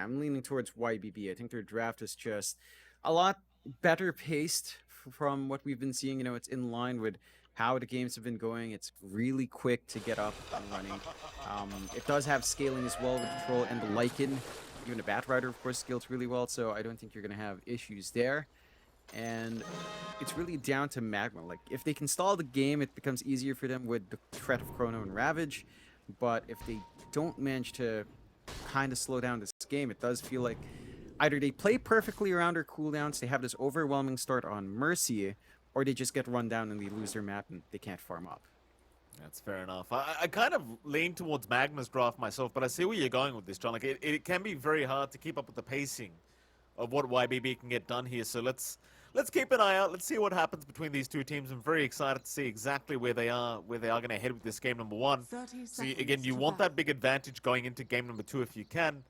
I'm leaning towards YBB. I think their draft is just a lot better paced from what we've been seeing. It's in line with how the games have been going. It's really quick to get up and running. It does have scaling as well with the Troll and the Lycan. Even the Bat Rider, of course, scales really well, so I don't think you're going to have issues there. And it's really down to MagMa. Like, if they can stall the game, it becomes easier for them with the threat of Chrono and Ravage. But if they don't manage to kind of slow down this game, it does feel like either they play perfectly around their cooldowns, they have this overwhelming start on Mercy, or they just get run down and they lose their map and they can't farm up. That's fair enough. I kind of lean towards MagMa's draft myself, but I see where you're going with this, John. Like, it can be very hard to keep up with the pacing of what YBB can get done here. So let's keep an eye out. Let's see what happens between these two teams. I'm very excited to see exactly where they are going to head with this game number one. So again, you want that big advantage going into game number two if you can.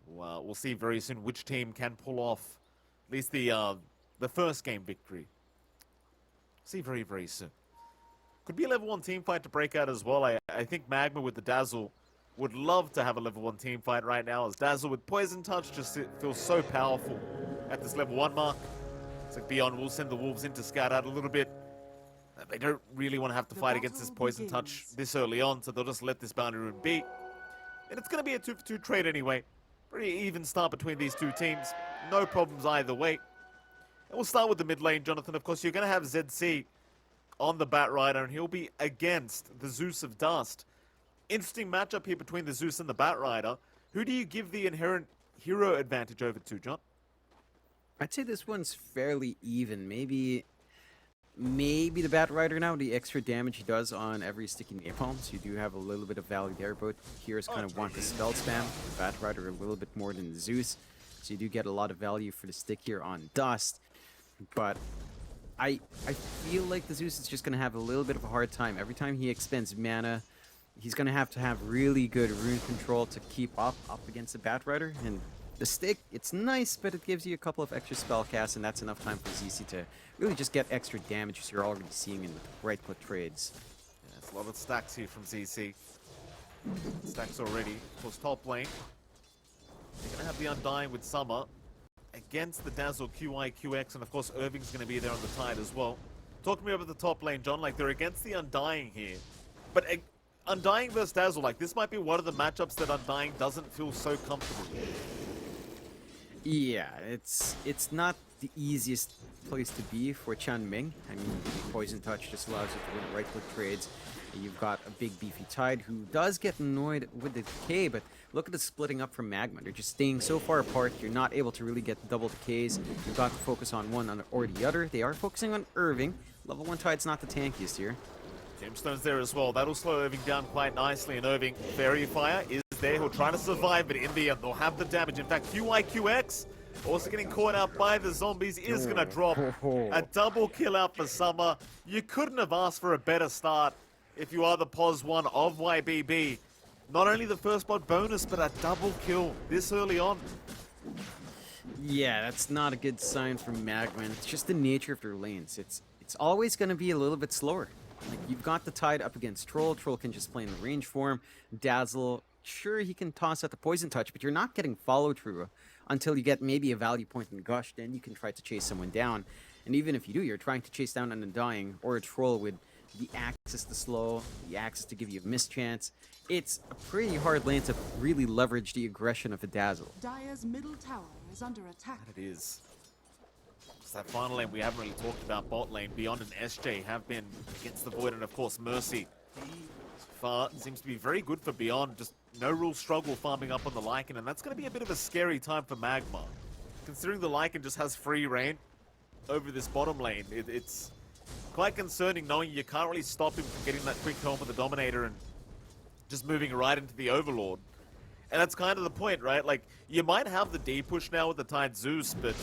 Well, we'll see very soon which team can pull off at least the first game victory. See very, very soon. Could be a level 1 team fight to break out as well. I think MagMa with the Dazzle would love to have a level 1 team fight right now, as Dazzle with Poison Touch just feels so powerful at this level 1 mark. It's like Beyond will send the Wolves in to scout out a little bit. They don't really want to have to fight against this Poison Touch this early on, so they'll just let this boundary rune be. And it's going to be a 2-for-2 trade anyway. Pretty even start between these two teams. No problems either way. And we'll start with the mid lane, Jonathan. Of course, you're going to have ZC on the Bat Rider, and he'll be against the Zeus of Dust. Interesting matchup here between the Zeus and the Bat Rider. Who do you give the inherent hero advantage over to, John? I'd say this one's fairly even. Maybe the Bat Rider now, the extra damage he does on every sticky napalm, so you do have a little bit of value there. Both heroes kind of want the spell spam. The Bat Rider a little bit more than the Zeus, so you do get a lot of value for the stick here on Dust. But I feel like the Zeus is just going to have a little bit of a hard time. Every time he expends mana, he's going to have really good rune control to keep up against the Bat Rider. And the stick, it's nice, but it gives you a couple of extra spell casts, and that's enough time for ZC to really just get extra damage, as you're already seeing in the right-click trades. Yeah, it's a lot of stacks here from ZC. Stacks already. Of course, top lane. They're going to have the Undying with Summer against the Dazzle QI, QX, and of course Irving's going to be there on the Tide as well. Talk to me about the top lane, John. Like, they're against the Undying here. But Undying versus Dazzle, like, this might be one of the matchups that Undying doesn't feel so comfortable with. Yeah, it's not the easiest place to be for Chan Ming. I mean, Poison Touch just allows you to win right-click trades. You've got a big beefy Tide who does get annoyed with the decay, but look at the splitting up from MagMa. They're just staying so far apart, you're not able to really get double decays. You've got to focus on one or the other. They are focusing on Irving. Level 1 Tide's not the tankiest here. Gemstone's there as well. That'll slow Irving down quite nicely, and Irving, Fairy Fire is there. He'll try to survive, but in the end, they'll have the damage. In fact, QIQX also getting caught out by the zombies is going to drop a double kill out for Summer. You couldn't have asked for a better start if you are the POS 1 of YBB. Not only the first blood bonus, but a double kill this early on. Yeah, that's not a good sign from MagMa. It's just the nature of their lanes. It's always going to be a little bit slower. Like, you've got the Tide up against Troll. Troll can just play in the range form. Dazzle, sure, he can toss out the Poison Touch, but you're not getting follow-through until you get maybe a value point in Gush. Then you can try to chase someone down. And even if you do, you're trying to chase down an Undying or a Troll with the access to slow, the access to give you a mischance. It's a pretty hard lane to really leverage the aggression of a Dazzle. Dire's middle tower is under attack. That it is. Just that final lane we haven't really talked about. Bot lane, Beyond and SJ have been against the Void, and of course Mercy. So far seems to be very good for Beyond. Just no real struggle farming up on the Lycan, and that's going to be a bit of a scary time for MagMa. Considering the Lycan just has free reign over this bottom lane, it's quite concerning knowing you can't really stop him from getting that quick home with the Dominator and just moving right into the Overlord. And that's kind of the point, right? Like, you might have the D push now with the Tide Zeus, but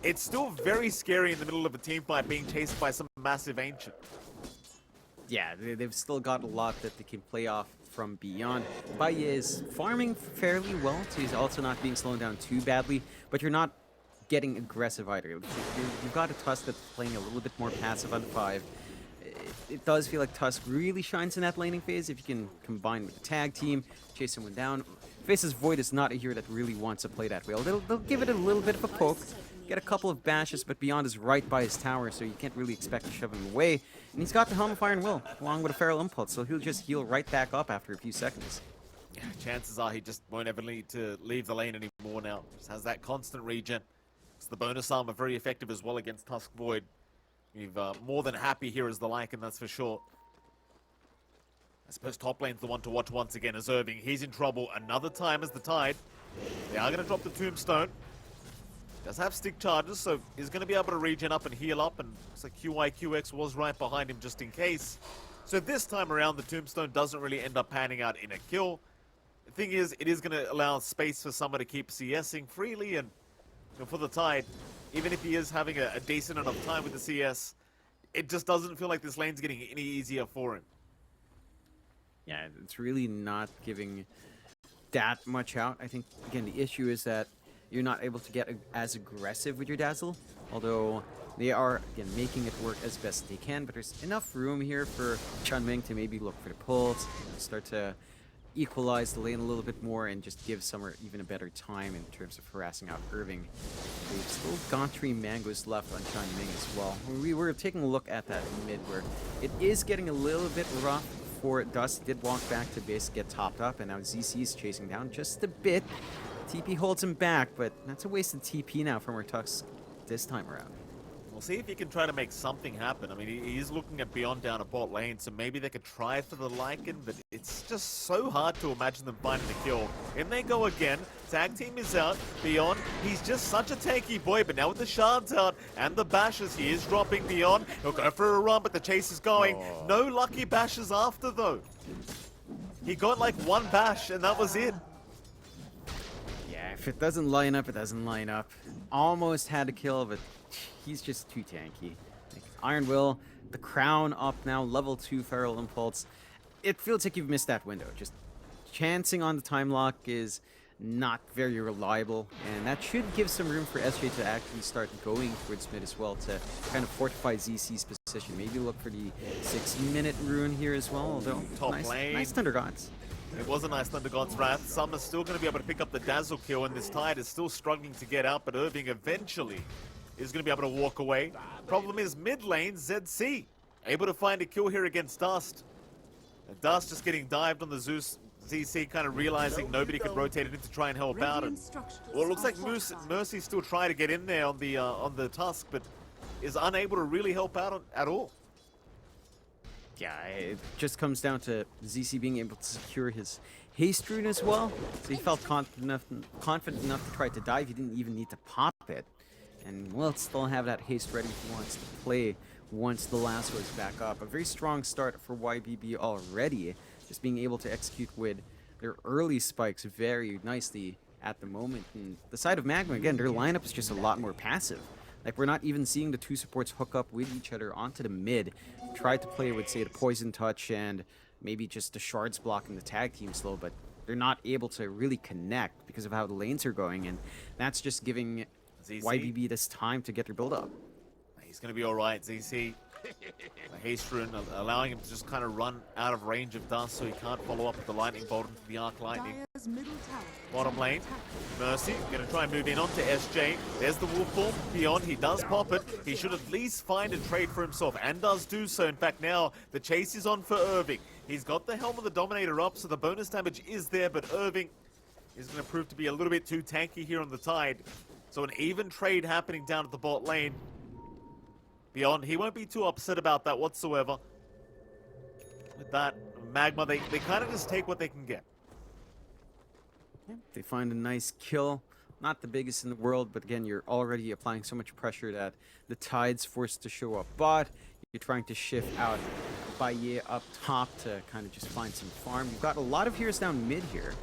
it's still very scary in the middle of a team fight being chased by some massive Ancient. Yeah, they've still got a lot that they can play off from Beyond. Baye is farming fairly well, so he's also not being slowed down too badly, but you're not getting aggressive either. You've got a Tusk that's playing a little bit more passive on 5. It does feel like Tusk really shines in that laning phase if you can combine with the tag team, chase someone down. Faces Void is not a hero that really wants to play that way. They'll give it a little bit of a poke, get a couple of bashes, but Beyond is right by his tower, so you can't really expect to shove him away. And he's got the Helm of Iron Will, along with a Feral Impulse, so he'll just heal right back up after a few seconds. Yeah, chances are he just won't ever need to leave the lane anymore now. Just has that constant regen. So the bonus armor very effective as well against Tusk Void. You've more than happy here as the Lycan, that's for sure. I suppose top lane's the one to watch once again as Irving. He's in trouble another time as the Tide. They are going to drop the Tombstone. Does have stick charges, so he's going to be able to regen up and heal up. And looks like QIQX was right behind him just in case. So this time around, the Tombstone doesn't really end up panning out in a kill. The thing is, it is going to allow space for someone to keep CSing freely. And you know, for the Tide, even if he is having a decent enough time with the CS, it just doesn't feel like this lane's getting any easier for him. Yeah, it's really not giving that much out. I think, again, the issue is that you're not able to get as aggressive with your Dazzle, although they are, again, making it work as best they can, but there's enough room here for Chunming to maybe look for the pulse, start to equalize the lane a little bit more, and just give Summer even a better time in terms of harassing out Irving. We've still got 3 Mangoes left on Chunming as well. We were taking a look at that mid where it is getting a little bit rough for Dust. Did walk back to base, get topped up, and now ZC is chasing down just a bit. TP holds him back, but that's a wasted TP now from our Tusk this time around. We'll see if he can try to make something happen. I mean, he is looking at Beyond down a bot lane, so maybe they could try for the Lycan, but it's just so hard to imagine them finding the kill. In they go again. Tag team is out. Beyond, he's just such a tanky boy, but now with the shards out and the bashes, he is dropping Beyond. He'll go for a run, but the chase is going. Oh. No lucky bashes after, though. He got like 1 bash, and that was it. Yeah, if it doesn't line up, it doesn't line up. Almost had a kill, but he's just too tanky. Like, Iron Will, the crown up now, level 2 Feral Impulse. It feels like you've missed that window. Just chancing on the time lock is not very reliable, and that should give some room for SJ to actually start going towards mid as well to kind of fortify ZC's position. Maybe look for the 6-minute rune here as well, although Top lane. nice Thunder Gods. It was a nice Thunder God's Wrath. Summer's still going to be able to pick up the Dazzle kill, and this Tide is still struggling to get out, but Irving eventually is going to be able to walk away. Problem is, mid lane, ZC, able to find a kill here against Dust. And Dust just getting dived on the Zeus. ZC kind of realizing nobody could rotate it in to try and help out. And, well, it looks like Mercy still trying to get in there on the Tusk, but is unable to really help out at all. Yeah, it just comes down to ZC being able to secure his haste rune as well. So he felt confident enough to try to dive. He didn't even need to pop it. And will still have that haste ready if he wants to play once the lasso is back up. A very strong start for YBB already. Just being able to execute with their early spikes very nicely at the moment. And the side of MagMa, again, their lineup is just a lot more passive. Like, we're not even seeing the 2 supports hook up with each other onto the mid. Tried to play with, say, the Poison Touch and maybe just the Shards blocking the tag team slow, but they're not able to really connect because of how the lanes are going, and that's just giving ZC. YBB this time to get their build up. He's going to be all right, ZC. The haste rune allowing him to just kind of run out of range of Dust so he can't follow up with the lightning bolt into the arc lightning. Bottom lane, Mercy going to try and move in onto SJ. There's the wolf form. Beyond, he does pop it. He should at least find a trade for himself, and does do so. In fact, now the chase is on for Irving. He's got the Helm of the Dominator up, so the bonus damage is there, but Irving is going to prove to be a little bit too tanky here on the Tide. So an even trade happening down at the bot lane. Beyond, he won't be too upset about that whatsoever. With that, MagMa, they kind of just take what they can get. Yeah, they find a nice kill. Not the biggest in the world, but again, you're already applying so much pressure that the Tide's forced to show up bot. You're trying to shift out Baye up top to kind of just find some farm. You've got a lot of heroes down mid here.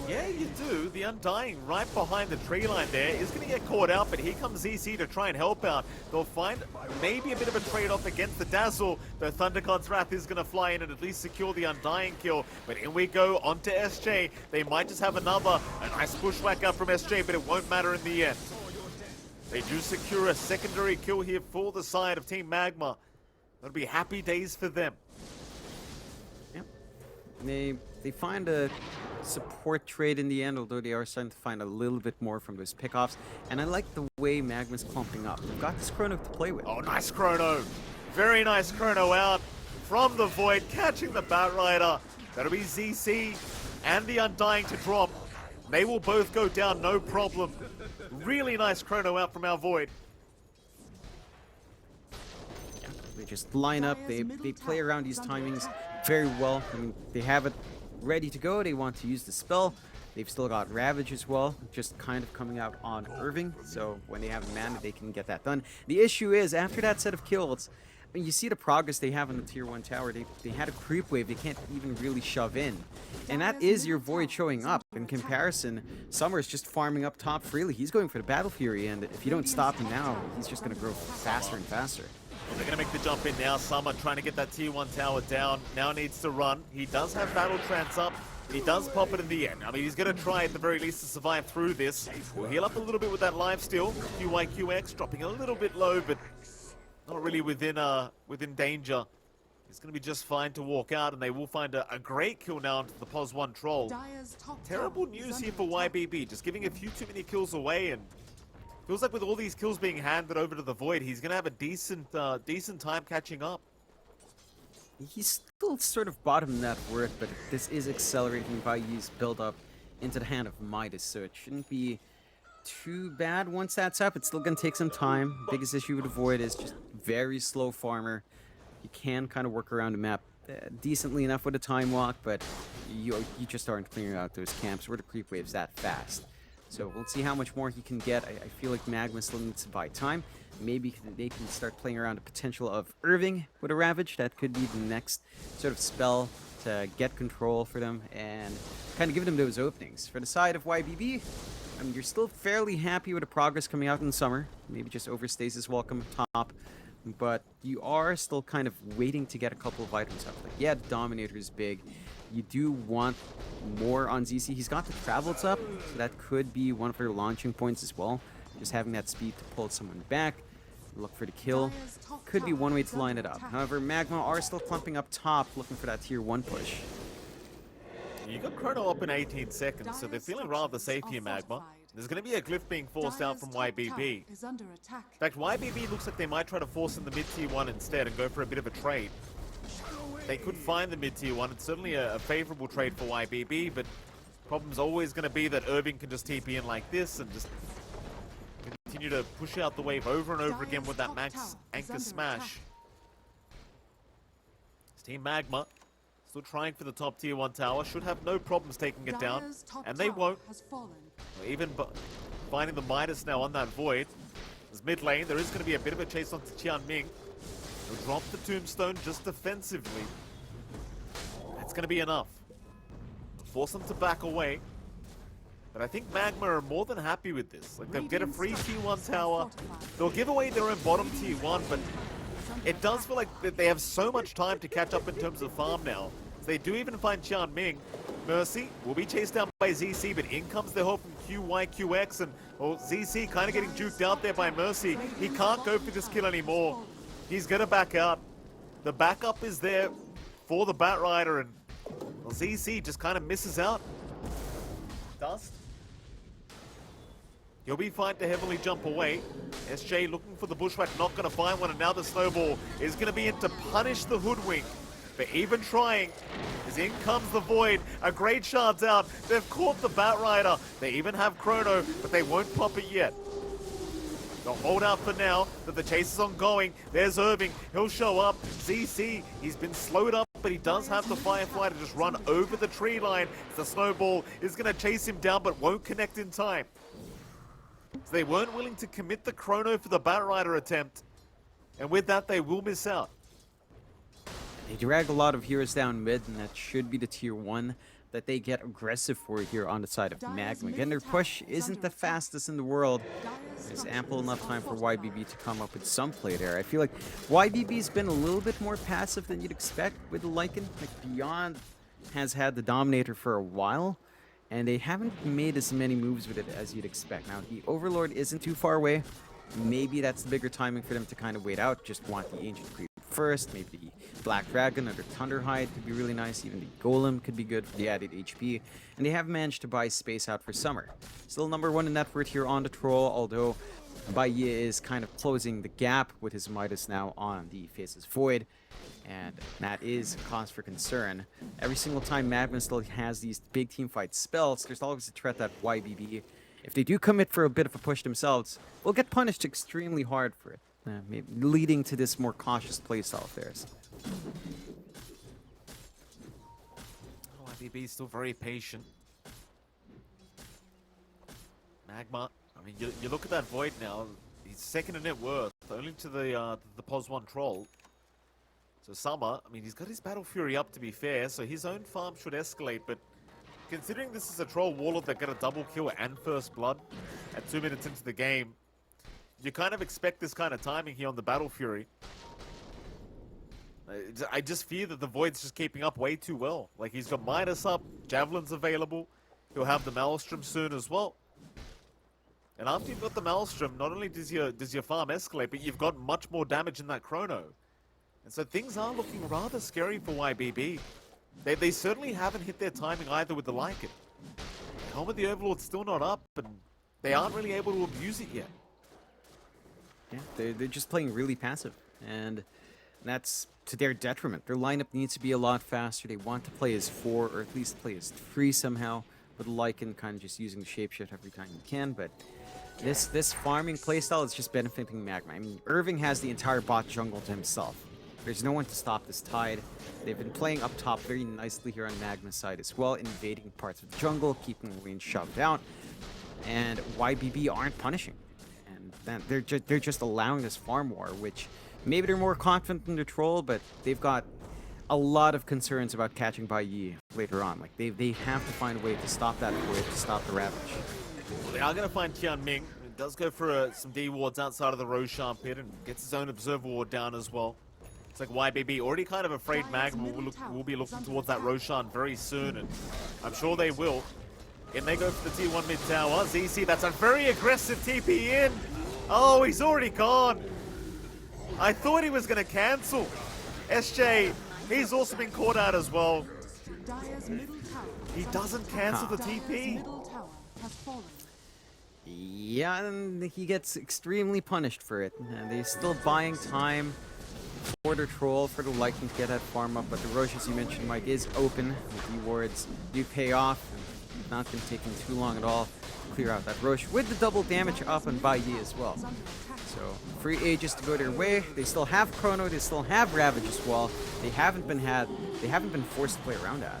Yeah, you do. The Undying right behind the tree line there is going to get caught out, but here comes ZC to try and help out. They'll find maybe a bit of a trade-off against the Dazzle, though Thunder God's Wrath is going to fly in and at least secure the Undying kill. But in we go onto SJ. They might just have a nice pushback up from SJ, but it won't matter in the end. They do secure a secondary kill here for the side of Team MagMa. That'll be happy days for them. Yep. They find a support trade in the end, although they are starting to find a little bit more from those pickoffs. And I like the way Magma's clumping up. They've got this Chrono to play with. Oh, nice Chrono. Very nice Chrono out from the Void, catching the Batrider. That'll be ZC and the Undying to drop. They will both go down, no problem. Really nice Chrono out from our Void. They just line up, they play around these timings very well. I mean, they have it ready to go, they want to use the spell. They've still got Ravage as well, just kind of coming out on Irving, so when they have mana, they can get that done. The issue is, after that set of kills, I mean, you see the progress they have on the tier 1 tower. They had a creep wave they can't even really shove in. And that is your Void showing up. In comparison, Summer's just farming up top freely. He's going for the Battle Fury, and if you don't stop him now, he's just going to grow faster and faster. Well, they're going to make the jump in now. Summer trying to get that tier 1 tower down. Now needs to run. He does have Battle Trance up. He does pop it in the end. I mean, he's going to try at the very least to survive through this. We'll heal up a little bit with that life steal. QYQX dropping a little bit low, but not really within danger. He's going to be just fine to walk out, and they will find a great kill now into the POS 1 troll. Terrible news here for YBB, just giving a few too many kills away, and feels like with all these kills being handed over to the Void, he's going to have a decent time catching up. He's still sort of bottom net worth, but this is accelerating Baiyi's build up into the hand of Midas, so it shouldn't be too bad once that's up. It's still going to take some time. Biggest issue with the Void is just very slow farmer. You can kind of work around the map decently enough with a time walk, but you just aren't clearing out those camps where the creep waves that fast. So we'll see how much more he can get. I feel like MagMa still needs to buy time. Maybe they can start playing around the potential of Irving with a Ravage. That could be the next sort of spell to get control for them and kind of give them those openings. For the side of YBB, I mean, you're still fairly happy with the progress coming out in the summer. Maybe just overstays his welcome top. But you are still kind of waiting to get a couple of items up. Like, yeah, the Dominator is big. You do want more on ZC. He's got the Travels up, so that could be one of their launching points as well. Just having that speed to pull someone back, look for the kill, could be one way to line it up. However, MagMa are still clumping up top, looking for that tier 1 push. You got Chrono up in 18 seconds, so they're feeling rather safe here, MagMa. There's going to be a glyph being forced out from YBB. In fact, YBB looks like they might try to force in the mid-tier 1 instead and go for a bit of a trade. They could find the mid-tier 1. It's certainly a favorable trade for YBB, but problem's always going to be that Irving can just TP in like this and just continue to push out the wave over and over again with that max anchor smash. It's Team MagMa still trying for the top tier 1 tower. Should have no problems taking it down, and they won't. Even finding the Midas now on that Void. As mid lane, there is going to be a bit of a chase onto Tianming. He'll drop the Tombstone just defensively. That's going to be enough. Force them to back away. But I think MagMa are more than happy with this. Like, they'll get a free tier 1 tower. They'll give away their own bottom tier 1, but it does feel like that they have so much time to catch up in terms of farm now. So they do even find Tianming. Mercy will be chased down by ZC, but in comes the help from QYQX, and well, ZC kind of getting juked out there by Mercy. He can't go for this kill anymore. He's going to back out. The backup is there for the Batrider, and well, ZC just kind of misses out. Dust. He'll be fine to heavily jump away. SJ looking for the bushwhack, not going to find one, and now the snowball is going to be in to punish the hoodwink. But even trying, as in comes the Void, a great shard's out. They've caught the Batrider. They even have Chrono, but they won't pop it yet. They'll hold out for now, that the chase is ongoing. There's Irving, he'll show up. ZC, he's been slowed up, but he does have the Firefly to just run over the tree line. The snowball is going to chase him down, but won't connect in time. So they weren't willing to commit the Chrono for the Batrider attempt. And with that, they will miss out. They drag a lot of heroes down mid, and that should be the tier 1 that they get aggressive for here on the side of MagMa. Again, their push isn't the fastest in the world. There's ample enough time for YBB to come up with some play there. I feel like YBB's been a little bit more passive than you'd expect with the Lycan. Like, Beyond has had the Dominator for a while, and they haven't made as many moves with it as you'd expect. Now, the Overlord isn't too far away. Maybe that's the bigger timing for them to kind of wait out, just want the Ancient creep first. Maybe the Black Dragon or the Thunderhide could be really nice. Even the Golem could be good for the added HP. And they have managed to buy space out for summer. Still number 1 in net worth here on the Troll, although Baye is kind of closing the gap with his Midas now on the Faceless Void. And that is a cause for concern. Every single time MagMa still has these big team fight spells, there's always a threat that YBB, if they do commit for a bit of a push themselves, will get punished extremely hard for it, maybe leading to this more cautious playstyle of theirs. YBB is still very patient. MagMa, I mean, you look at that Void now, he's second in net worth, only to the POS 1 Troll. So Summer, I mean, he's got his Battle Fury up to be fair, so his own farm should escalate, but considering this is a Troll Warlord that got a double kill and first blood at 2 minutes into the game, you kind of expect this kind of timing here on the Battle Fury. I just fear that the Void's just keeping up way too well. Like, he's got Midas up, Javelin's available, he'll have the Maelstrom soon as well. And after you've got the Maelstrom, not only does your farm escalate, but you've got much more damage in that Chrono. And so things are looking rather scary for YBB. They certainly haven't hit their timing either with the Lycan. Helm of the Overlord's still not up, and they aren't really able to abuse it yet. Yeah, they're just playing really passive, and that's to their detriment. Their lineup needs to be a lot faster. They want to play as 4, or at least play as 3 somehow, with Lycan kind of just using the shapeshift every time you can, but this farming playstyle is just benefiting MagMa. I mean, Irving has the entire bot jungle to himself. There's no one to stop this tide. They've been playing up top very nicely here on MagMa's side as well, invading parts of the jungle, keeping lanes shoved out, and YBB aren't punishing. And they're just allowing this farm war, which maybe they're more confident in the Troll, but they've got a lot of concerns about catching Bayi later on. Like, they have to find a way to stop that void, to stop the Ravage. Well, they are going to find Tianming. He does go for some D wards outside of the Roshan pit and gets his own Observer ward down as well. It's like YBB already kind of afraid MagMa will be looking towards that Roshan very soon, and I'm sure they will. And they go for the T1 mid tower. ZC, that's a very aggressive TP in. Oh, he's already gone. I thought he was going to cancel. SJ, he's also been caught out as well. He doesn't cancel the TP. Yeah, and he gets extremely punished for it. And they're still buying time for the Troll, for the Lycan to get that farm up, but the Rosh, as you mentioned, Mike, is open. The wards do pay off. It's not going to take him too long at all to clear out that Rosh with the double damage up on Bayi as well. So, free Aegis to go their way. They still have Chrono, they still have Ravage as well. They haven't been forced to play around that.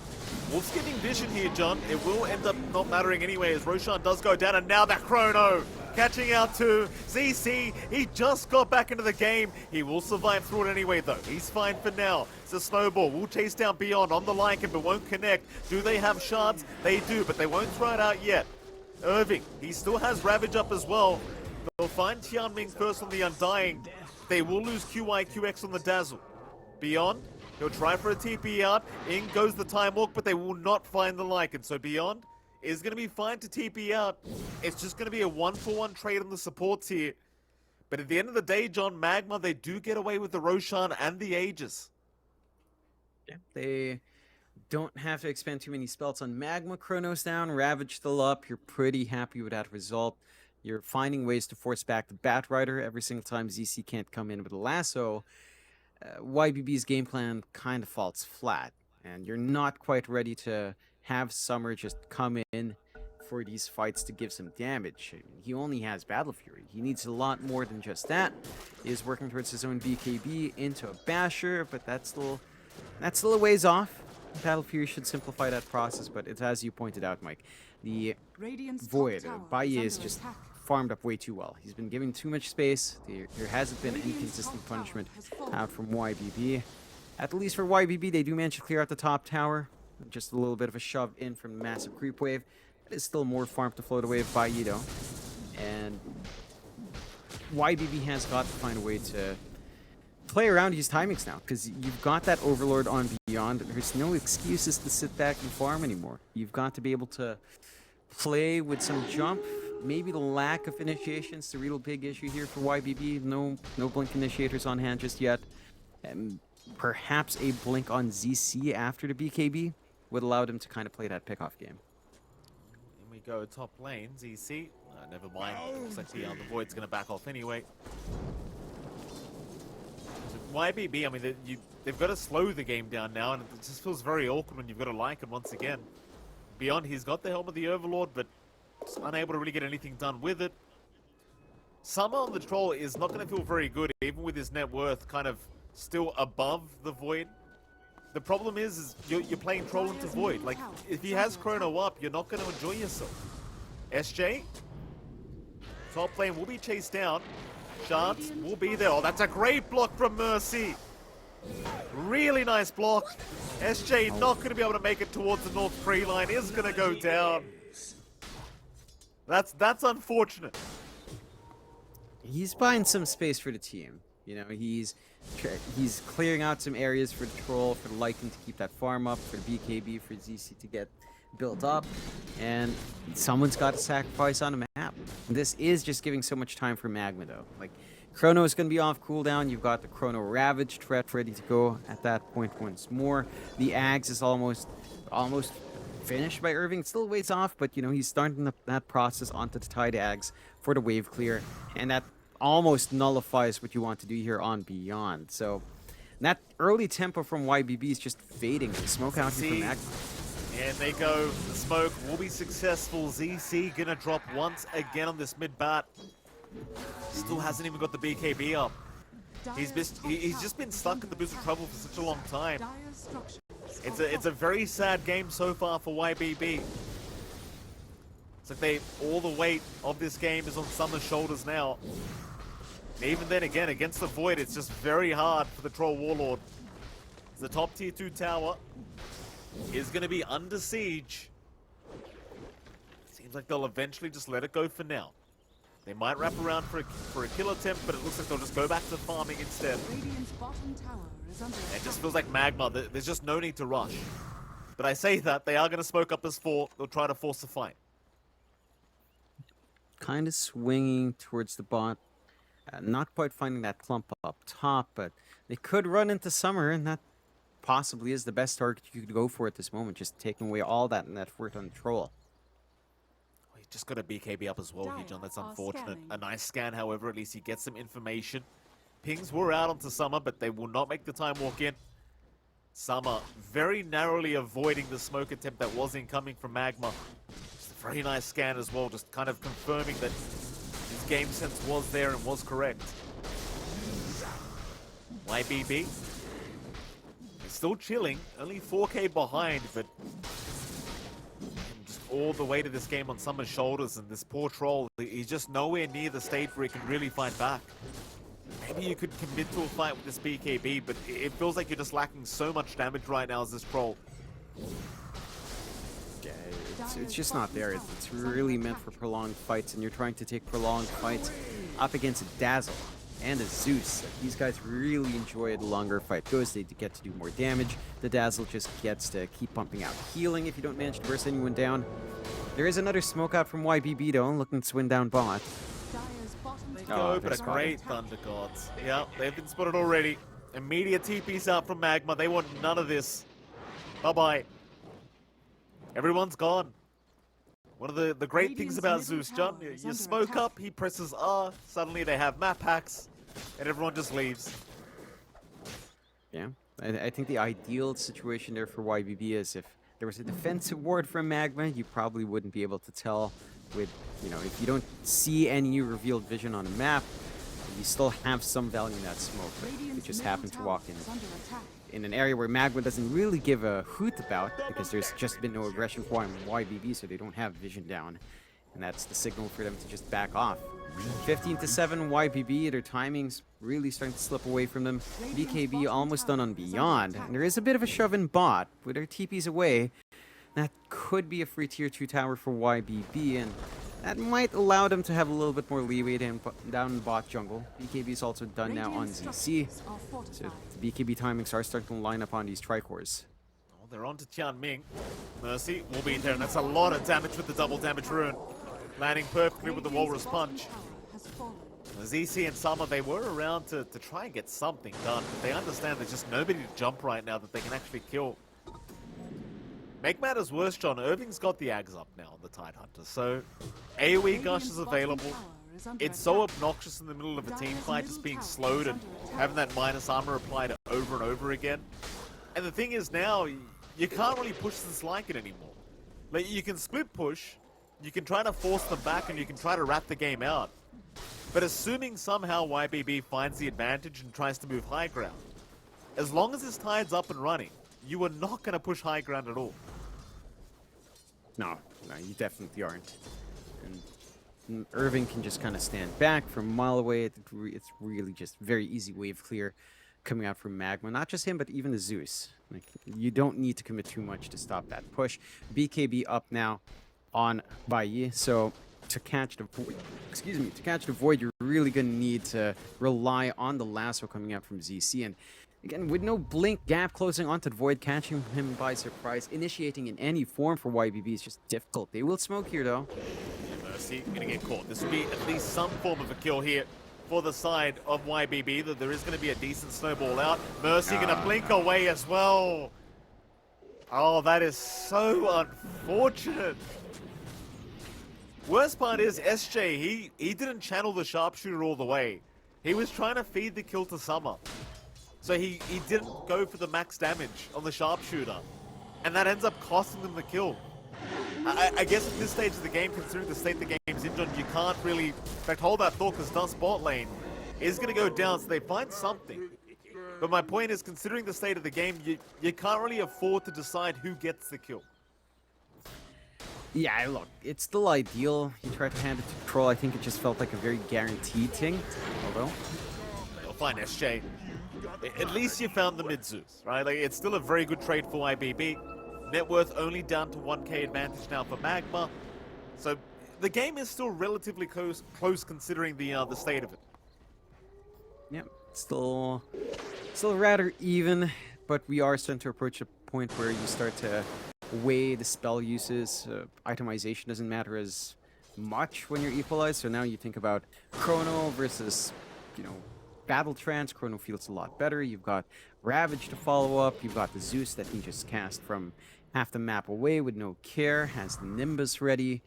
Wolf's getting vision here, John. It will end up not mattering anyway as Roshan does go down, and now that Chrono catching out to ZC. He just got back into the game. He will survive through it anyway, though. He's fine for now. It's a Snowball. Will chase down Beyond on the Lycan, but won't connect. Do they have shards? They do, but they won't throw it out yet. Irving, he still has Ravage up as well. They'll find Tianming first on the Undying. They will lose QI, QX on the Dazzle. Beyond, he'll try for a TP out. In goes the Time Walk, but they will not find the Lycan. So Beyond is going to be fine to TP out. It's just going to be a 1-for-1 trade on the supports here. But at the end of the day, John, MagMa, they do get away with the Roshan and the Aegis. Yeah, they don't have to expend too many spells on MagMa. Chrono's down, Ravage still up. You're pretty happy with that result. You're finding ways to force back the Batrider every single time ZC can't come in with a lasso. YBB's game plan kind of falls flat, and you're not quite ready to have Summer just come in for these fights to give some damage. He only has Battle Fury. He needs a lot more than just that. He is working towards his own BKB into a Basher, but that's still a ways off. Battle Fury should simplify that process, but it's as you pointed out, Mike. The Void, Baye is just farmed up way too well. He's been given too much space. There hasn't been any consistent punishment out from YBB. At least for YBB, they do manage to clear out the top tower. Just a little bit of a shove in from the massive creep wave. It is still more farm to float away with Bayi though. And YBB has got to find a way to play around his timings now, because you've got that Overlord on Beyond. There's no excuses to sit back and farm anymore. You've got to be able to play with some jump. Maybe the lack of initiations, the real big issue here for YBB. No blink initiators on hand just yet. And perhaps a blink on ZC after the BKB would allow them to kind of play that pickoff game. In we go, top lane, ZC. Never mind. Looks like the Void's going to back off anyway. So YBB, I mean, they've got to slow the game down now, and it just feels very awkward when you've got to like it once again. Beyond, he's got the Helm of the Overlord, but just unable to really get anything done with it. Summer on the Troll is not going to feel very good, even with his net worth kind of still above the Void. The problem is you're playing Troll into Void. Like, if he has Chrono up, you're not going to enjoy yourself. SJ, top lane will be chased down. Chance will be there. Oh, that's a great block from Mercy. Really nice block. SJ not going to be able to make it towards the North Tree line. Is going to go down. That's unfortunate. He's buying some space for the team. You know, he's clearing out some areas for the Troll, for the Lycan to keep that farm up, for the BKB, for ZC to get built up, and someone's got to sacrifice on a map. This is just giving so much time for MagMa, though. Like, Chrono is going to be off cooldown. You've got the Chrono Ravage threat ready to go at that point once more. The Ags is almost finished by Irving. Still waits off, but, you know, he's starting that process onto the Tide Ags for the wave clear, and that almost nullifies what you want to do here on Beyond. So that early tempo from YBB is just fading. The smoke out here from MagMa. And they go. The smoke will be successful. ZC gonna drop once again on this mid bat. Still hasn't even got the BKB up. He's just been stuck in the boost of trouble for such a long time. It's a very sad game so far for YBB. It's like all the weight of this game is on Summer's shoulders now. Even then, again, against the Void, it's just very hard for the Troll Warlord. The top tier 2 tower is going to be under siege. Seems like they'll eventually just let it go for now. They might wrap around for a kill attempt, but it looks like they'll just go back to farming instead. Radiant's bottom tower is under It just feels like MagMa. There's just no need to rush. But I say that, they are going to smoke up this 4. They'll try to force the fight. Kind of swinging towards the bot. Not quite finding that clump up top, but they could run into Summer, and that possibly is the best target you could go for at this moment, just taking away all that net worth on the Troll. He's just got a BKB up as well here, John. That's unfortunate. A nice scan, however, at least he gets some information. Pings were out onto Summer, but they will not make the time walk in. Summer very narrowly avoiding the smoke attempt that was incoming from MagMa. Just a very nice scan as well, just kind of confirming that his game sense was there and was correct. YBB is still chilling, only 4k behind, but just all the weight of this game on Summer's shoulders, and this poor Troll, he's just nowhere near the state where he can really fight back. Maybe you could commit to a fight with this BKB, but it feels like you're just lacking so much damage right now as this Troll. Yeah, it's just not there. It's really meant for prolonged fights, and you're trying to take prolonged fights up against a Dazzle and a Zeus. These guys really enjoy it. The longer a fight goes, they get to do more damage. The Dazzle just gets to keep pumping out healing if you don't manage to burst anyone down. There is another smoke out from YBB though, looking to win down bot. Go, but a great Thunder Gods. Yeah, they've been spotted already. Immediate TP's out from MagMa. They want none of this. Bye-bye. Everyone's gone. One of the great things about Zeus, John, you smoke up, he presses R, suddenly they have map hacks, and everyone just leaves. Yeah, I think the ideal situation there for YBB is if there was a defensive ward from MagMa, you probably wouldn't be able to tell with, you know, if you don't see any revealed vision on a map, you still have some value in that smoke, but you just happen to walk in an area where MagMa doesn't really give a hoot about, because there's just been no aggression from YBB, so they don't have vision down, and that's the signal for them to just back off. 15-7 YBB, their timing's really starting to slip away from them. BKB almost done on Beyond, and there is a bit of a shove in bot with their TPs away. That could be a free tier 2 tower for YBB, and that might allow them to have a little bit more leeway down in bot jungle. BKB is also done now on ZC, so the BKB timings are starting to line up on these tricores. Oh, they're on to Tianming. Mercy will be there, and that's a lot of damage with the double damage rune. Landing perfectly with the Walrus Punch. ZC and Summer, they were around to try and get something done, but they understand there's just nobody to jump right now that they can actually kill. Make matters worse, John, Irving's got the Ags up now on the Tidehunter, so AoE Gush is available. It's so obnoxious in the middle of a team fight, just being slowed and having that minus armor applied over and over again. And the thing is now, you can't really push this like it anymore. Like, you can split push, you can try to force them back, and you can try to rat the game out. But assuming somehow YBB finds the advantage and tries to move high ground, as long as his Tide's up and running, you are not going to push high ground at all. No, you definitely aren't. And Irving can just kind of stand back from a mile away. It's really just very easy wave clear coming out from MagMa. Not just him, but even the Zeus. Like, you don't need to commit too much to stop that push. BKB up now on Baiyi, so to catch the void, you're really gonna need to rely on the lasso coming out from ZC. And again, with no blink, gap closing onto the void, catching him by surprise, initiating in any form for YBB is just difficult. They will smoke here though. Mercy gonna get caught. This will be at least some form of a kill here for the side of YBB. That there is gonna be a decent snowball out. Mercy gonna blink away as well. Oh, that is so unfortunate. Worst part is SJ, he didn't channel the sharpshooter all the way. He was trying to feed the kill to Summer. So he didn't go for the max damage on the sharpshooter. And that ends up costing them the kill. I guess at this stage of the game, considering the state the game's in, John, you can't really, in fact, hold that thought, because Dust bot lane is going to go down, so they find something. But my point is, considering the state of the game, you can't really afford to decide who gets the kill. Yeah, look, it's still ideal. You tried to hand it to Troll. I think it just felt like a very guaranteed thing. Although, you'll find SJ. At least you found the mid-Zeus, right? Like, it's still a very good trade for IBB. Net worth only down to 1k advantage now for MagMa. So the game is still relatively close considering the state of it. Yep, still rather even, but we are starting to approach a point where you start to weigh the spell uses. Itemization doesn't matter as much when you're equalized. So now you think about Chrono versus, Battle Trance. Chrono feels a lot better. You've got Ravage to follow up. You've got the Zeus that can just cast from half the map away with no care. Has the Nimbus ready.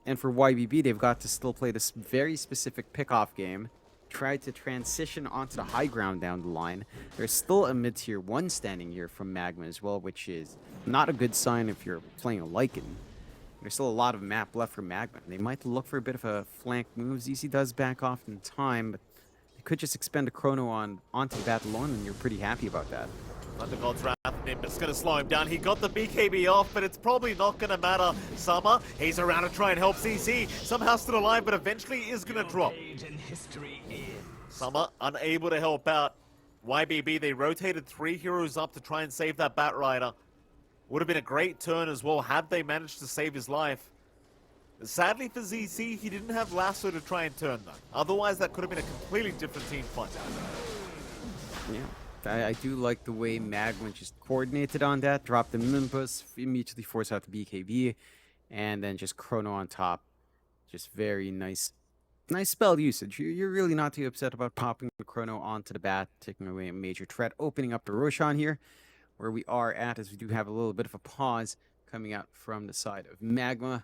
And for YBB, they've got to still play this very specific pick-off game. Try to transition onto the high ground down the line. There's still a mid-tier 1 standing here from MagMa as well, which is not a good sign if you're playing a Lycan. There's still a lot of map left for MagMa. They might look for a bit of a flank move. ZC does back off in time, but they could just expend a Chrono onto the battle alone, and you're pretty happy about that. Under God's Wrath, Nimbus gonna slow him down. He got the BKB off, but it's probably not gonna matter. Summer, he's around to try and help CC. Somehow still alive, but eventually is gonna drop. Summer unable to help out. YBB, they rotated 3 heroes up to try and save that Batrider. Would have been a great turn as well had they managed to save his life. Sadly for ZC, he didn't have Lasso to try and turn though. Otherwise, that could have been a completely different team fight. Yeah. I do like the way MagMa just coordinated on that, dropped the Nimbus, immediately force out the BKB, and then just Chrono on top. Just very nice spell usage. You're really not too upset about popping the Chrono onto the bat, taking away a major threat, opening up the Roshan here, where we are at, as we do have a little bit of a pause coming out from the side of MagMa.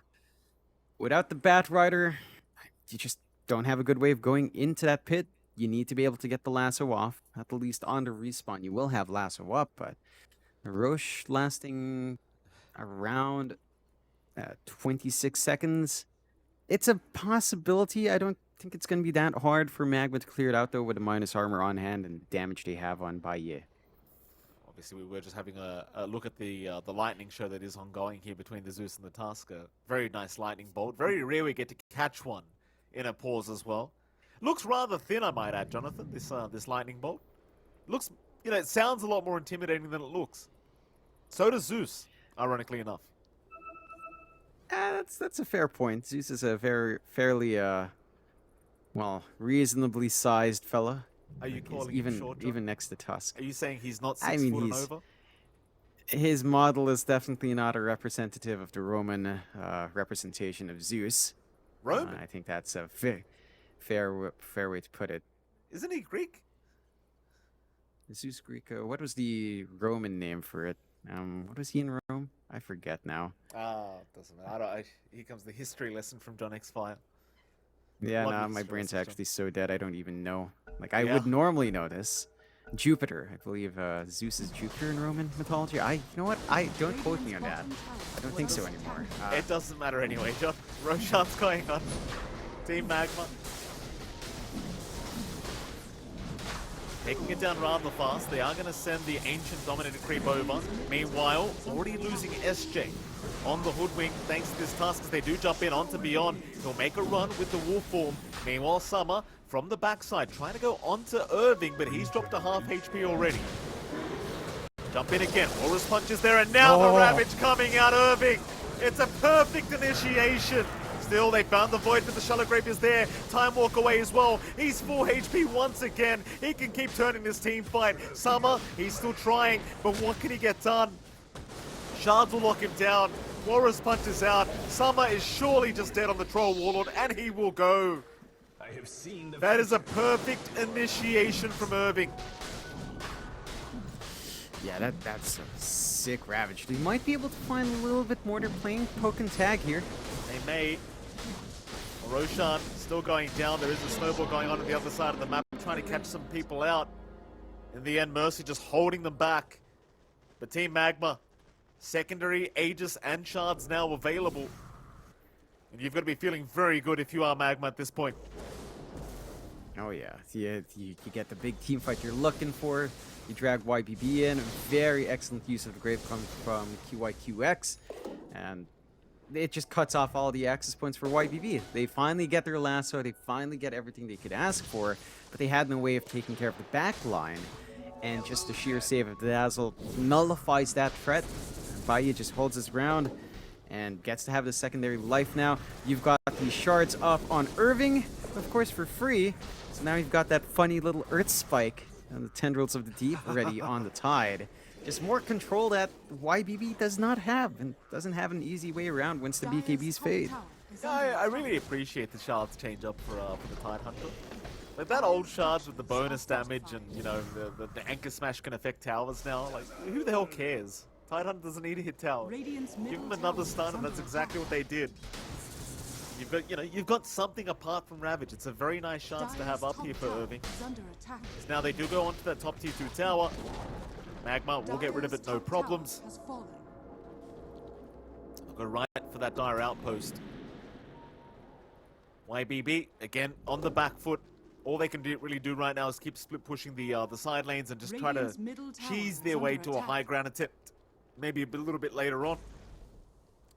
Without the Batrider, you just don't have a good way of going into that pit. You need to be able to get the lasso off, at the least on the respawn. You will have lasso up, but the Roche lasting around 26 seconds. It's a possibility. I don't think it's going to be that hard for MagMa to clear it out, though, with the minus armor on hand and damage they have on Baiyi. Obviously, we were just having a look at the lightning show that is ongoing here between the Zeus and the Tusker. Very nice lightning bolt. Very rare we get to catch one in a pause as well. Looks rather thin, I might add, Jonathan, this lightning bolt. Looks, it sounds a lot more intimidating than it looks. So does Zeus, ironically enough. That's a fair point. Zeus is a fairly, reasonably sized fella. Are you calling even him short, John? even next to Tusk? Are you saying he's not 6 foot and over? His model is definitely not a representative of the Roman representation of Zeus. Roman? I think that's fair way to put it. Isn't he Greek? Zeus Greco. What was the Roman name for it? What was he in Rome? I forget now. Doesn't matter. Here comes the history lesson from John X Fire. Yeah, Love no, you, my Zeus brain's Christ. actually so dead I don't even know. Like I Yeah. would normally know this. Jupiter, I believe Zeus is Jupiter in Roman mythology. You know what? Don't quote me on that. I don't think so anymore. It doesn't matter anyway, John. Roshan's going on. Team MagMa. Taking it down rather fast. They are going to send the Ancient Dominator creep over. Meanwhile, already losing SJ on the Hoodwink thanks to this task as they do jump in onto Beyond. He'll make a run with the Wolf form. Meanwhile, Summer from the backside trying to go onto Irving, but he's dropped a half HP already. Jump in again. Walrus punches there, and now the Ravage coming out, Irving. It's a perfect initiation. Still, they found the Void, but the Shallow Grave is there. Time Walk away as well. He's full HP once again. He can keep turning this team fight. Summer, he's still trying, but what can he get done? Shards will lock him down. Walrus punches out. Summer is surely just dead on the Troll Warlord, and he will go. That is a perfect initiation from Irving. Yeah, that's a sick Ravage. We might be able to find a little bit more. They're playing poke and tag here. They may. Roshan still going down. There is a snowball going on the other side of the map, trying to catch some people out. In the end, Mercy just holding them back. But Team MagMa, secondary, Aegis, and Shards now available. And you've got to be feeling very good if you are MagMa at this point. Oh yeah, you get the big team fight you're looking for. You drag YBB in. Very excellent use of the Grave coming from QYQX. And it just cuts off all the access points for YBB. They finally get their lasso. They finally get everything they could ask for. But they had no way of taking care of the back line. And just the sheer save of the Dazzle nullifies that threat. Baye just holds his ground and gets to have the secondary life now. You've got the shards up on Irving, of course, for free. So now you've got that funny little Earth Spike and the Tendrils of the Deep already on the Tide. Just more control that YBB does not have, and doesn't have an easy way around once the BKBs fade. Yeah, I really appreciate the Shards change up for the Tide Hunter. Like that old Shards with the bonus damage and, you know, the Anchor Smash can affect towers now. Like, who the hell cares? Tide Hunter doesn't need to hit towers. Give them another stun, and that's exactly what they did. You've got, you've got something apart from Ravage. It's a very nice chance to have up here for Irving. Now they do go onto that top tier 2 tower. MagMa will get rid of it, no problems. They'll go right for that dire outpost. YBB, again, on the back foot. All they can really do right now is keep split pushing the side lanes and just try to cheese their way to a high ground attempt. Maybe a little bit later on.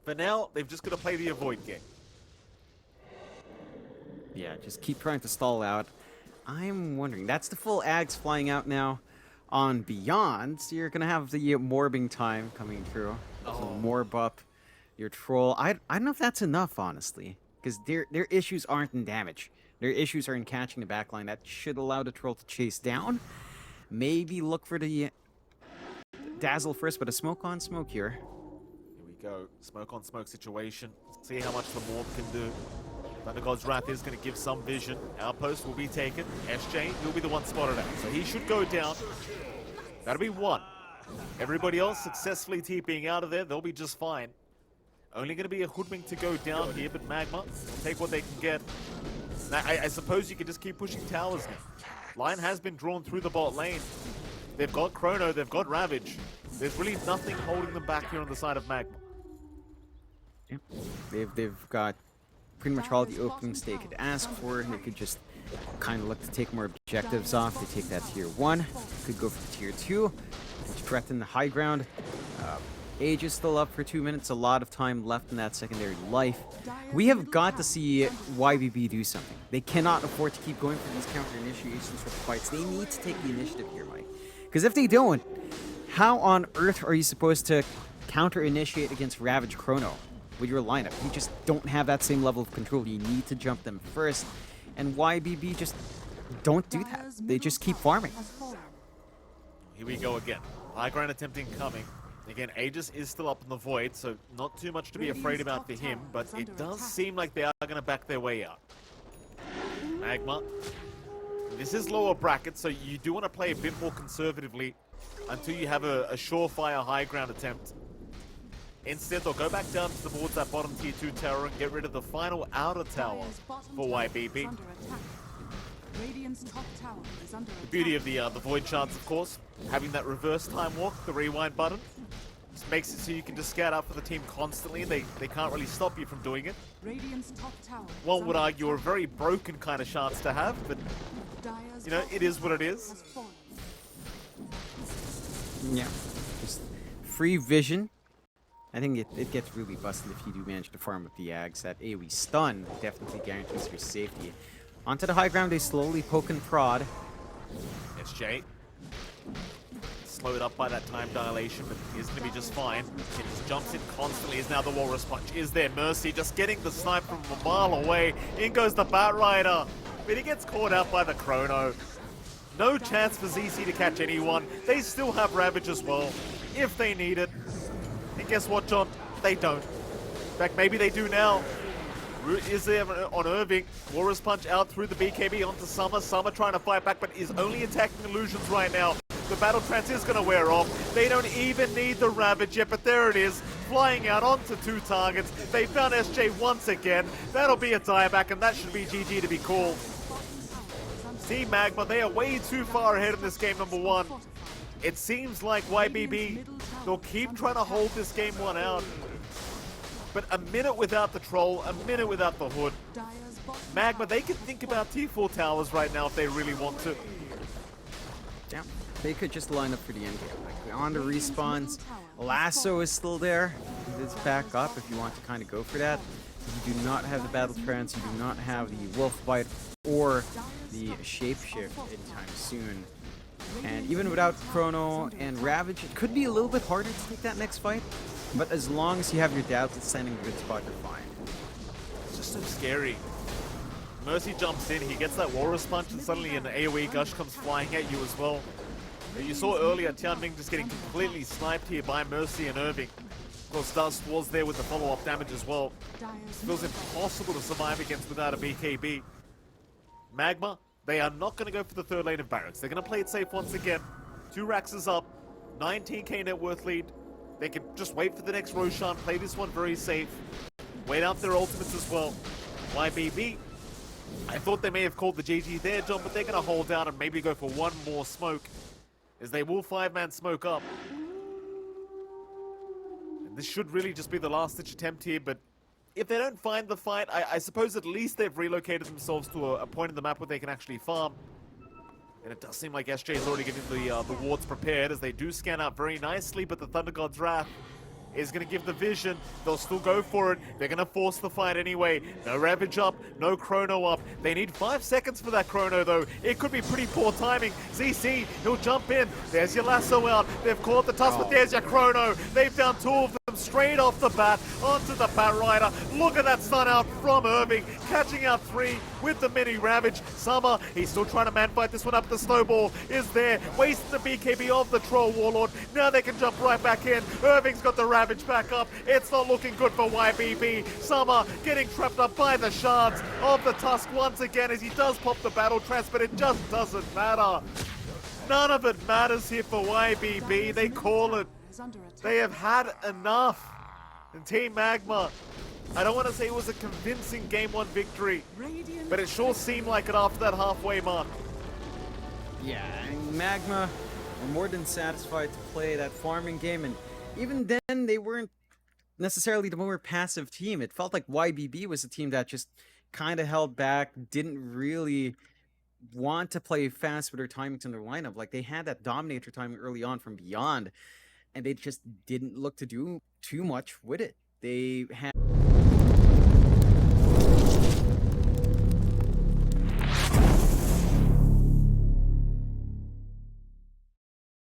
For now, they've just got to play the avoid game. Yeah, just keep trying to stall out. I'm wondering, that's the full Ags flying out now on Beyond, so you're gonna have the morbing time coming through. So morb up your troll. I don't know if that's enough, honestly, because their issues aren't in damage. Their issues are in catching the backline. That should allow the troll to chase down. Maybe look for the Dazzle first, but a smoke on smoke here. Here we go. Smoke on smoke situation. See how much the morb can do. Thunder God's Wrath is going to give some vision. Outpost will be taken. SJ will be the one spotted out. So he should go down. That'll be one. Everybody else successfully TPing out of there. They'll be just fine. Only going to be a Hoodwink to go down here, but MagMa will take what they can get. Now, I suppose you can just keep pushing towers now. Line has been drawn through the bot lane. They've got Chrono, they've got Ravage. There's really nothing holding them back here on the side of MagMa. Yep. They've got pretty much all the openings they could ask for. They could just kind of look to take more objectives off. They take that tier 1. Could go for tier 2. Which threaten the high ground. Age is still up for 2 minutes. A lot of time left in that secondary life. We have got to see YBB do something. They cannot afford to keep going for these counter initiations for the fights. They need to take the initiative here, Mike. Because if they don't, how on earth are you supposed to counter initiate against Ravage Chrono with your lineup? You just don't have that same level of control. You need to jump them first. And YBB just don't do that. They just keep farming. Here we go again. High ground attempting coming. Again, Aegis is still up in the void, so not too much to be afraid about for him, but it does seem like they are going to back their way out. MagMa. This is lower bracket, so you do want to play a bit more conservatively until you have a surefire high ground attempt. Instead, they'll go back down towards that bottom tier 2 tower and get rid of the final outer tower Dire's bottom for tower YBB. is under attack. Radiant's top tower is under The beauty of the Void Chance, of course, having that reverse time walk, the rewind button, just makes it so you can just scout out for the team constantly and they can't really stop you from doing it. Radiant's top tower is One would under argue a attack. very broken kind of chance to have, but Dire's you know, top it is what it tower is. has fallen. Yeah, just free vision. I think it gets really busted if you do manage to farm with the Ags. That AoE stun definitely guarantees your safety. Onto the high ground, they slowly poke and prod. SJ. Slowed up by that time dilation, but is going to be just fine. It just jumps in constantly, is now the Walrus Punch. Is there Mercy just getting the snipe from a mile away? In goes the Bat Rider, but he gets caught out by the Chrono. No chance for ZC to catch anyone. They still have Ravage as well, if they need it. And guess what, John? They don't. In fact, maybe they do now. Root is there on Irving. Walrus Punch out through the BKB onto Summer. Summer trying to fight back, but is only attacking Illusions right now. The Battle Trance is going to wear off. They don't even need the Ravage yet, but there it is. Flying out onto 2 targets. They found SJ once again. That'll be a dieback, and that should be GG to be called. See MagMa, they are way too far ahead in this game number 1. It seems like YBB, they'll keep trying to hold this game 1 out. But a minute without the troll, a minute without the hood. Dire's bottom MagMa, tower they can think about T4 towers right now if they really want to. Yeah, they could just line up for the end game. Like on the respawns, Lasso is still there. It's back up if you want to kind of go for that. You do not have the Battle Trance, you do not have the Wolf Bite or the Shapeshift anytime soon. And even without Chrono and Ravage, it could be a little bit harder to take that next fight. But as long as you have your doubts, it's standing in a good spot, you're fine. It's just so scary. Mercy jumps in, he gets that Walrus Punch, and suddenly an AoE Gush comes flying at you as well. You saw earlier Tianming just getting completely sniped here by Mercy and Irving. Of course, Dust was there with the follow-up damage as well. Dire's Feels impossible to survive against without a BKB. MagMa, they are not going to go for the 3rd lane of Barracks. They're going to play it safe once again. 2 racks is up, 19k net worth lead. They can just wait for the next Roshan, play this one very safe. Wait out their ultimates as well. YBB, I thought they may have called the GG there, John, but they're going to hold down and maybe go for one more smoke, as they will 5-man smoke up. And this should really just be the last-ditch attempt here, but if they don't find the fight, I suppose at least they've relocated themselves to a point in the map where they can actually farm. And it does seem like SJ is already getting the wards prepared, as they do scan out very nicely, but the Thunder God's Wrath is going to give the vision. They'll still go for it. They're going to force the fight anyway. No Ravage up, no Chrono up. They need 5 seconds for that Chrono, though. It could be pretty poor timing. ZC, he'll jump in. There's your Lasso out. They've caught the Tusk, but there's your Chrono. They've down 2 of them straight off the bat onto the Bat Rider. Look at that stun out from Irving, catching out 3 with the mini Ravage. Summer, he's still trying to man-fight this one up. The Snowball is there, wasting the BKB of the Troll Warlord. Now they can jump right back in. Irving's got the Ravage back up. It's not looking good for YBB. Summer getting trapped up by the shards of the Tusk once again, as he does pop the Battle Trance, but it just doesn't matter. None of it matters here for YBB. They call it. is under attack. They have had enough. And Team MagMa, I don't want to say it was a convincing Game 1 victory, Radiant but it sure seemed like it after that halfway mark. Yeah, and MagMa were more than satisfied to play that farming game, and even then they weren't necessarily the more passive team. It felt like YBB was a team that just kind of held back, didn't really want to play fast with their timings in their lineup. Like, they had that Dominator timing early on from Beyond, and they just didn't look to do too much with it. They had